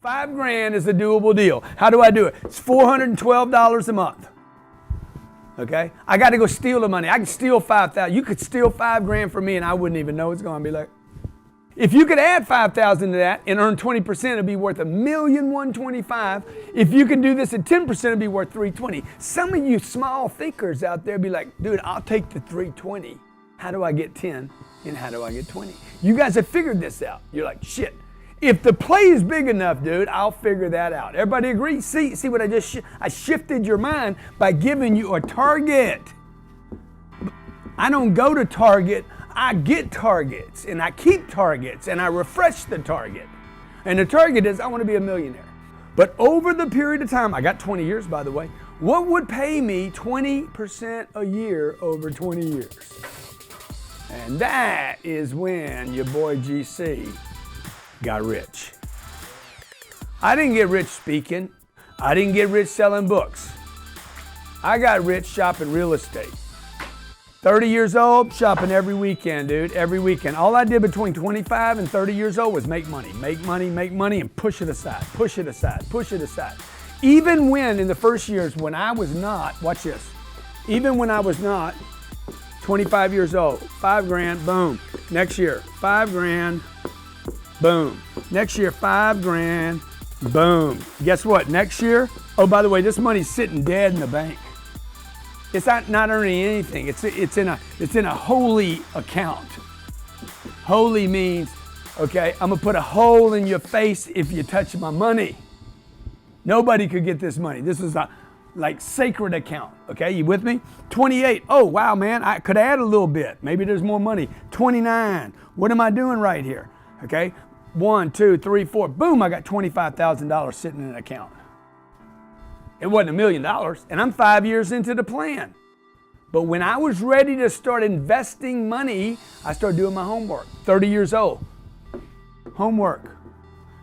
$5,000 is a doable deal. How do I do it? It's $412 a month. Okay? I got to go steal the money. I can steal $5,000. You could steal $5,000 from me and I wouldn't even know it's going to be like. If you could add $5,000 to that and earn 20%, it'd be worth $1,125,000. If you can do this at 10%, it'd be worth $320,000. Some of you small thinkers out there be like, dude, I'll take the $320,000. How do I get 10 and how do I get 20? You guys have figured this out. You're like, shit. If the play is big enough, dude, I'll figure that out. Everybody agree? See what I just I shifted your mind by giving you a target. I don't go to Target. I get targets, and I keep targets, and I refresh the target. And the target is I want to be a millionaire. But over the period of time, I got 20 years, by the way, what would pay me 20% a year over 20 years? And that is when your boy GC got rich. I didn't get rich speaking. I didn't get rich selling books. I got rich shopping real estate. 30 years old, shopping every weekend, dude, every weekend. All I did between 25 and 30 years old was make money, and push it aside, push it aside, push it aside. Even when in the first years when I was not, watch this, even when I was not 25 years old, $5,000, boom. Next year, $5,000, boom. Next year, $5,000, boom. Guess what? Next year, oh, by the way, this money's sitting dead in the bank. It's not earning anything. It's in a holy account. Holy means, okay, I'm gonna put a hole in your face if you touch my money. Nobody could get this money. This is a like sacred account. Okay, you with me? 28. Oh wow, man, I could add a little bit. Maybe there's more money. 29. What am I doing right here? Okay, 1, 2, 3, 4. Boom! I got $25,000 sitting in an account. It wasn't $1 million, and I'm 5 years into the plan. But when I was ready to start investing money, I started doing my homework. 30 years old, homework,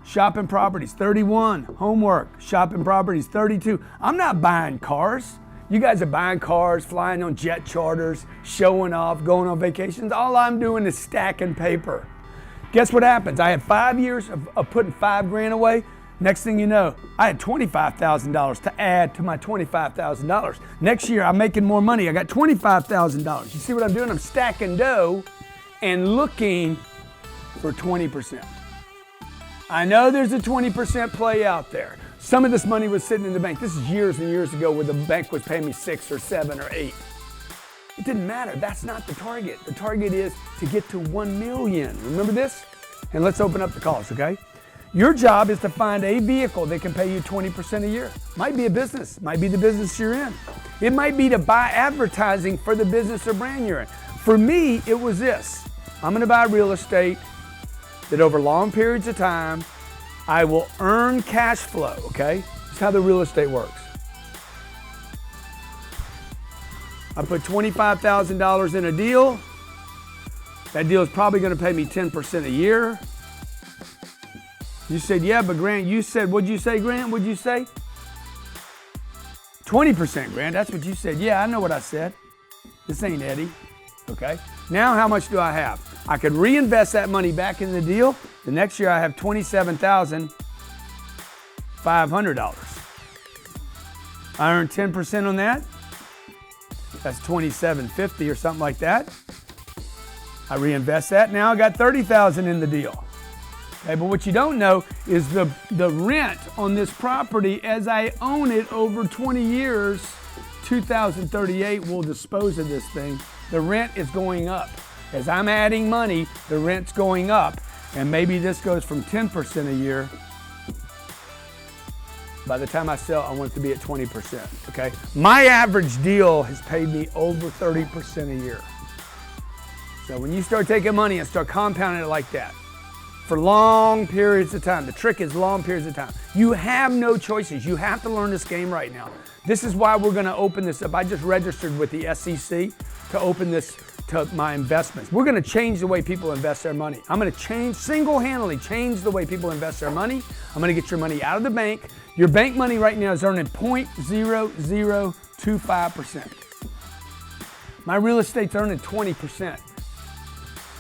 shopping properties. 31, homework, shopping properties. 32, I'm not buying cars. You guys are buying cars, flying on jet charters, showing off, going on vacations. All I'm doing is stacking paper. Guess what happens? I had 5 years of putting $5,000 away. Next thing you know, I had $25,000 to add to my $25,000. Next year, I'm making more money. I got $25,000. You see what I'm doing? I'm stacking dough and looking for 20%. I know there's a 20% play out there. Some of this money was sitting in the bank. This is years and years ago where the bank was paying me 6 or 7 or 8. It didn't matter. That's not the target. The target is to get to 1 million. Remember this? And let's open up the calls, okay? Your job is to find a vehicle that can pay you 20% a year. Might be a business, might be the business you're in. It might be to buy advertising for the business or brand you're in. For me, it was this. I'm gonna buy real estate that over long periods of time, I will earn cash flow, okay? That's how the real estate works. I put $25,000 in a deal. That deal is probably gonna pay me 10% a year. You said, yeah, but Grant, you said, what'd you say, Grant? What'd you say? 20%, Grant, that's what you said. Yeah, I know what I said. This ain't Eddie, okay? Now how much do I have? I could reinvest that money back in the deal. The next year I have $27,500. I earned 10% on that. That's $27.50 or something like that. I reinvest that. Now I got $30,000 in the deal. Okay, but what you don't know is the rent on this property as I own it over 20 years, 2038 we'll dispose of this thing. The rent is going up. As I'm adding money, the rent's going up. And maybe this goes from 10% a year. By the time I sell, I want it to be at 20%, okay? My average deal has paid me over 30% a year. So when you start taking money and start compounding it like that, for long periods of time. The trick is long periods of time. You have no choices. You have to learn this game right now. This is why we're gonna open this up. I just registered with the SEC to open this to my investments. We're gonna change the way people invest their money. I'm gonna single-handedly change the way people invest their money. I'm gonna get your money out of the bank. Your bank money right now is earning 0.0025%. My real estate's earning 20%.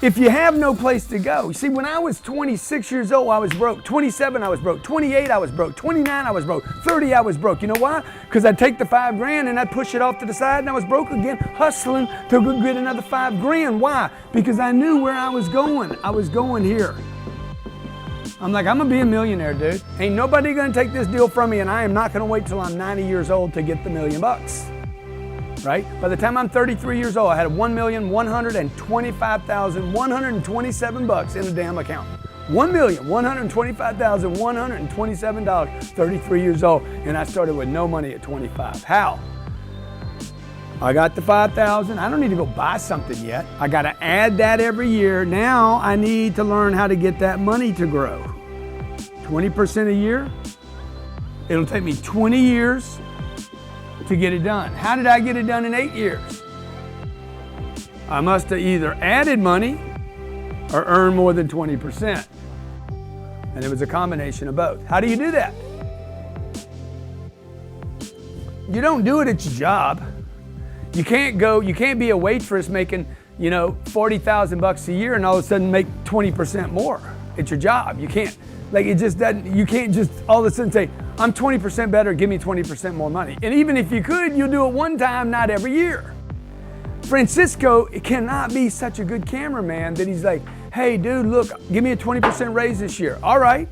If you have no place to go, you see, when I was 26 years old, I was broke. 27, I was broke. 28, I was broke. 29, I was broke. 30, I was broke. You know why? Because I'd take the $5,000 and I'd push it off to the side, and I was broke again, hustling to go get another $5,000. Why? Because I knew where I was going. I was going here. I'm like, I'm gonna be a millionaire, dude. Ain't nobody gonna take this deal from me, and I am not gonna wait till I'm 90 years old to get the $1 million. Right? By the time I'm 33 years old, I had $1,125,127 in a damn account. $1,125,127, 33 years old, and I started with no money at 25. How? I got the $5,000. I don't need to go buy something yet. I got to add that every year. Now I need to learn how to get that money to grow. 20% a year. It'll take me 20 years to get it done. How did I get it done in 8 years? I must have either added money or earned more than 20%. And it was a combination of both. How do you do that? You don't do it at your job. You can't be a waitress making, $40,000 a year and all of a sudden make 20% more at your job. You can't. It just doesn't, you can't just all of a sudden say, I'm 20% better, give me 20% more money. And even if you could, you'll do it one time, not every year. Francisco cannot be such a good cameraman that he's like, hey dude, look, give me a 20% raise this year. All right.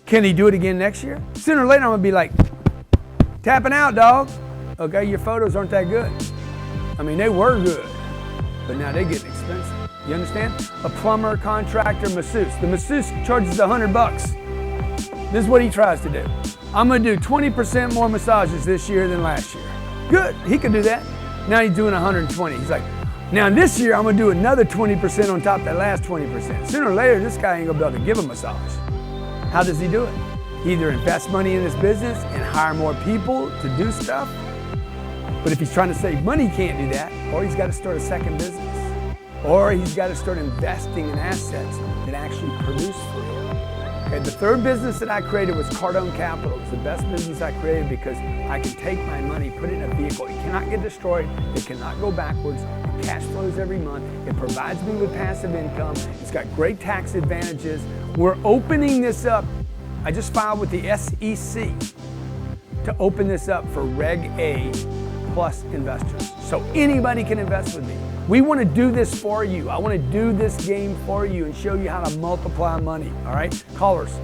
Can he do it again next year? Sooner or later, I'm gonna be like, tapping out, dog. Okay, your photos aren't that good. I mean, they were good, but now they're getting expensive. You understand? A plumber, contractor, masseuse. The masseuse charges $100. This is what he tries to do. I'm gonna do 20% more massages this year than last year. Good, he can do that. Now he's doing 120. He's like, now this year I'm gonna do another 20% on top of that last 20%. Sooner or later, this guy ain't gonna be able to give a massage. How does he do it? He either invests money in his business and hire more people to do stuff, but if he's trying to save money, he can't do that, or he's gotta start a second business. Or he's got to start investing in assets that actually produce for him. Okay, the third business that I created was Cardone Capital. It's the best business I created because I can take my money, put it in a vehicle. It cannot get destroyed. It cannot go backwards. It cash flows every month. It provides me with passive income. It's got great tax advantages. We're opening this up. I just filed with the SEC to open this up for Reg A plus investors. So anybody can invest with me. We want to do this for you. I want to do this game for you and show you how to multiply money, all right? Callers.